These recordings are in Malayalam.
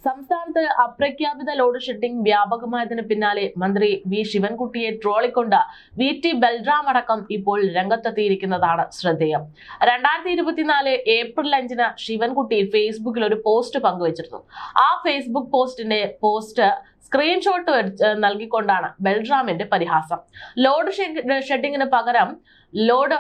സംസ്ഥാനത്ത് അപ്രഖ്യാപിത ലോഡ് ഷെഡിംഗ് വ്യാപകമായതിനു പിന്നാലെ മന്ത്രി വി ശിവൻകുട്ടിയെ ട്രോളിക്കൊണ്ട് VT ബൽറാം അടക്കം ഇപ്പോൾ രംഗത്തെത്തിയിരിക്കുന്നതാണ് ശ്രദ്ധേയം. 2024 ഏപ്രിൽ 5 ശിവൻകുട്ടി ഫേസ്ബുക്കിൽ ഒരു പോസ്റ്റ് പങ്കുവച്ചിരുന്നു. ആ ഫേസ്ബുക്ക് പോസ്റ്റ് സ്ക്രീൻഷോട്ട് നൽകിക്കൊണ്ടാണ് ബൽറാമിന്റെ പരിഹാസം. ലോഡ് ഷെഡിങ്ങിന് പകരം ലോഡ്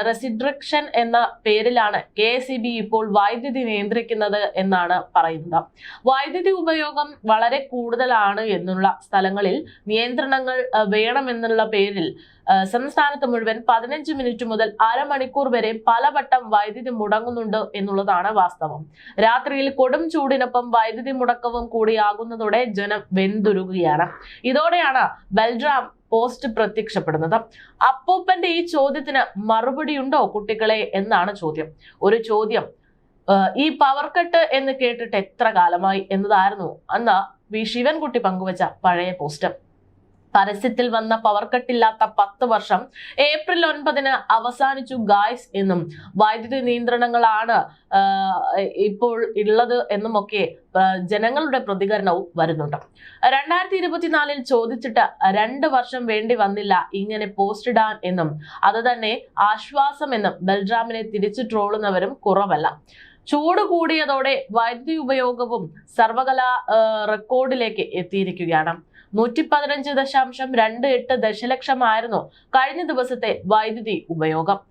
റെസിഡ്രക്ഷൻ എന്ന പേരിലാണ് KSEB ഇപ്പോൾ വൈദ്യുതി നിയന്ത്രിക്കുന്നത് എന്നാണ് പറയുന്നത്. വൈദ്യുതി ഉപയോഗം വളരെ കൂടുതലാണ് എന്നുള്ള സ്ഥലങ്ങളിൽ നിയന്ത്രണങ്ങൾ വേണമെന്നുള്ള പേരിൽ സംസ്ഥാനത്ത് മുഴുവൻ 15 മിനിറ്റ് മുതൽ അരമണിക്കൂർ വരെ പലവട്ടം വൈദ്യുതി മുടങ്ങുന്നുണ്ട് എന്നുള്ളതാണ് വാസ്തവം. രാത്രിയിൽ കൊടും ചൂടിനൊപ്പം വൈദ്യുതി മുടക്കവും കൂടിയാകുന്നതോടെ ജനം വെന്തുരുകയാണ്. ഇതോടെയാണ് ബൽറാം പോസ്റ്റ് പ്രത്യക്ഷപ്പെടുന്നത്. അപ്പൂപ്പന്റെ ഈ ചോദ്യത്തിന് മറുപടിയുണ്ടോ കുട്ടികളെ എന്നാണ് ചോദ്യം. ഒരു ചോദ്യം, ഈ പവർ കട്ട് എന്ന് കേട്ടിട്ട് എത്ര കാലമായി എന്നതായിരുന്നു അന്ന് വി ശിവൻകുട്ടി പങ്കുവച്ച പഴയ പോസ്റ്റ്. പരസ്യത്തിൽ വന്ന പവർ കട്ടില്ലാത്ത 10 വർഷം ഏപ്രിൽ 9 അവസാനിച്ചു ഗായ്സ് എന്നും വൈദ്യുതി നിയന്ത്രണങ്ങളാണ് ഇപ്പോൾ ഉള്ളത് എന്നുമൊക്കെ ജനങ്ങളുടെ പ്രതികരണവും വരുന്നുണ്ട്. 2024 ചോദിച്ചിട്ട് 2 വർഷം വേണ്ടി വന്നില്ല ഇങ്ങനെ പോസ്റ്റ് ഇടാൻ എന്നും അത് തന്നെ ആശ്വാസം എന്നും ബൽറാമിനെ തിരിച്ചു ട്രോളുന്നവരും കുറവല്ല. ചൂട് കൂടിയതോടെ വൈദ്യുതി ഉപയോഗവും സർവകലാ റെക്കോർഡിലേക്ക് എത്തിയിരിക്കുകയാണ്. 115.28 ദശലക്ഷമായിരുന്നു കഴിഞ്ഞ ദിവസത്തെ വൈദ്യുതി ഉപയോഗം.